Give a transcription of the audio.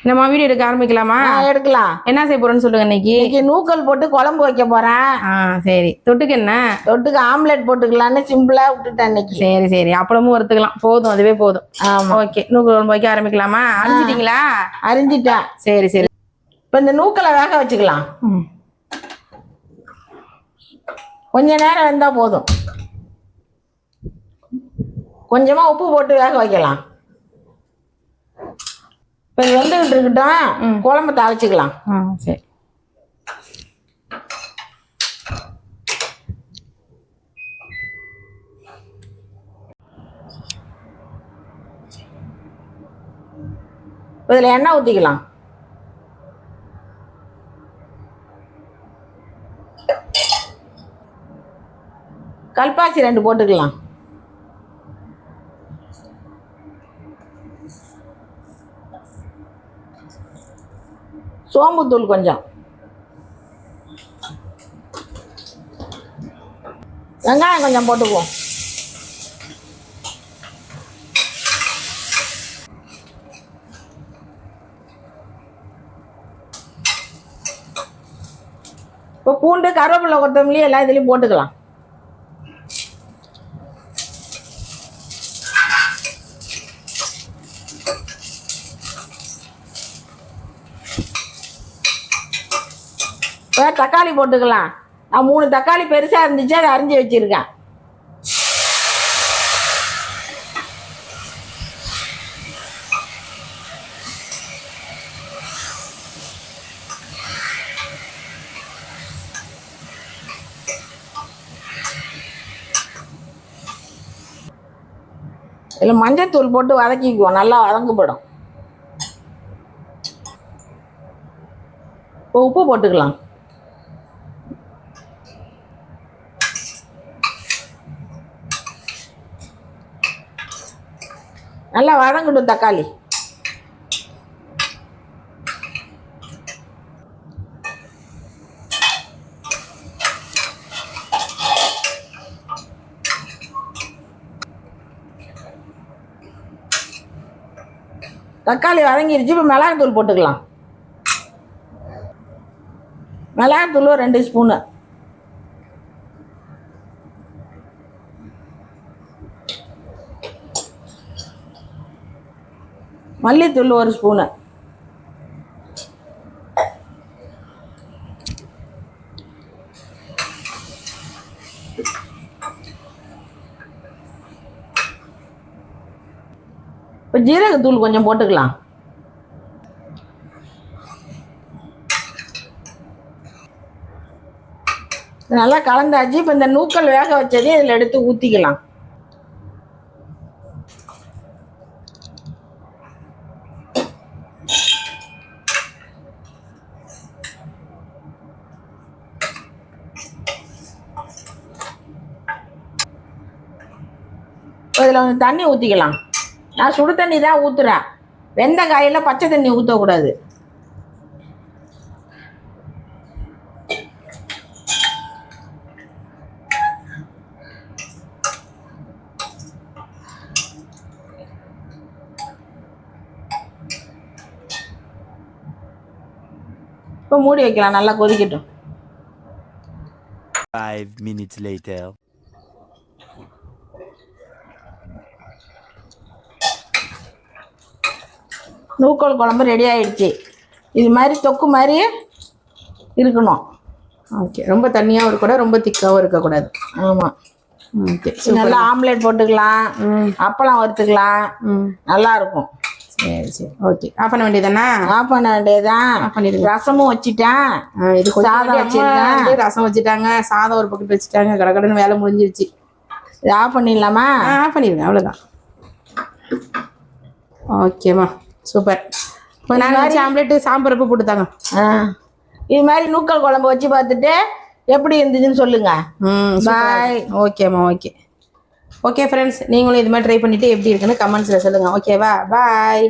நம்ம வீடியோ எடுக்க ஆரம்பிக்கலாமா? எடுக்கலாம். என்ன செய்ய போறேன்னு சொல்லுங்க. இன்னைக்கு நூக்கல் போட்டு குழம்பு வைக்க போறேன். சரி. தொட்டுக்கு என்ன? தொட்டுக்கு ஆம்லெட் போட்டுக்கலான்னு சிம்பிளா விட்டுட்டேன் இன்னைக்கு. சரி. அப்பளமும் வறுத்துக்கலாம். போதும், அதுவே போதும். ஓகே, நூக்கல் குழம்பு வைக்க ஆரம்பிக்கலாமா? அரிஞ்சிட்டீங்களா? அரிஞ்சிட்டேன். சரி. இப்போ இந்த நூக்கலை வேக வச்சுக்கலாம். கொஞ்ச நேரம் வெந்தா போதும். கொஞ்சமா உப்பு போட்டு வேக வைக்கலாம். இப்போ இது வெந்துகிட்டு இருக்கட்டும். குழம்பு தாளிச்சுக்கலாம். சரி. இதில் எண்ணெய் ஊற்றிக்கலாம். கல்பாசி 2 போட்டுக்கலாம். சோம்புத்தூள் கொஞ்சம். வெங்காயம் கொஞ்சம் போட்டுக்குவோம். இப்போ பூண்டு, கருவேப்பிலை, கொத்தமல்லி எல்லாம் இதுலேயும் போட்டுக்கலாம். இப்போ தக்காளி போட்டுக்கலாம். நான் 3 தக்காளி பெருசாக இருந்துச்சு, அதை அரிஞ்சு வச்சுருக்கேன். இதில் மஞ்சத்தூள் போட்டு வதக்கிக்குவோம். நல்லா வதங்கப்படும். இப்போ உப்பு போட்டுக்கலாம். நல்லா வதங்கட்டும் தக்காளி. தக்காளி வதங்கிருச்சு. இப்போ மிளகாத்தூள் போட்டுக்கலாம். மிளகாத்தூள் 2 ஸ்பூனு. மல்லித்தூள் 1 ஸ்பூனு. இப்போ ஜீரகத்தூள் கொஞ்சம் போட்டுக்கலாம். நல்லா கலந்தாச்சு. இப்போ இந்த நூக்கல் வேக வச்சதையும் இதில் எடுத்து ஊற்றிக்கலாம். இதில் கொஞ்சம் தண்ணி ஊற்றிக்கலாம். நான் சுடு தண்ணி தான் ஊற்றுறேன். வெந்த காயில் பச்சை தண்ணி ஊற்றக்கூடாது. இப்போ மூடி வைக்கலாம். நல்லா கொதிக்கட்டும். 5 minutes later. நூக்கல் குழம்பு ரெடி ஆயிடுச்சு. இது மாதிரி தொக்கு மாதிரி இருக்கணும். ஓகே, ரொம்ப தண்ணியாகவும் இருக்கக்கூடாது, ரொம்ப திக்காகவும் இருக்கக்கூடாது. ஆமாம். ஓகே, நல்லா ஆம்லேட் போட்டுக்கலாம். அப்பளம் வறுத்துக்கலாம். நல்லா இருக்கும். சரி. ஓகே, ஆஃப் பண்ண வேண்டியதானே? ஆஃப் பண்ண வேண்டியதான். ரசமும் வச்சுட்டேன். இது சாதம் வச்சுருக்கேன். ரசம் வச்சுட்டாங்க, சாதம் ஒரு பக்கெட் வச்சுட்டாங்க. கடகடன்னு வேலை முடிஞ்சிருச்சு. இது ஆஃப் பண்ணிடலாமா? ஆஃப் பண்ணிடுங்க, அவ்வளோதான். ஓகேம்மா, சூப்பர். கொஞ்ச நேரம் வச்சு ஆம்லேட்டு சாம்பரப்பு போட்டுத்தாங்க. இது மாதிரி நூக்கல் குழம்பு வச்சு பார்த்துட்டு எப்படி இருந்துச்சுன்னு சொல்லுங்க. பாய். ஓகேம்மா. ஓகே ஃப்ரெண்ட்ஸ், நீங்களும் இது மாதிரி ட்ரை பண்ணிவிட்டு எப்படி இருக்குன்னு கமெண்ட்ஸில் சொல்லுங்கள். ஓகேவா? பாய்.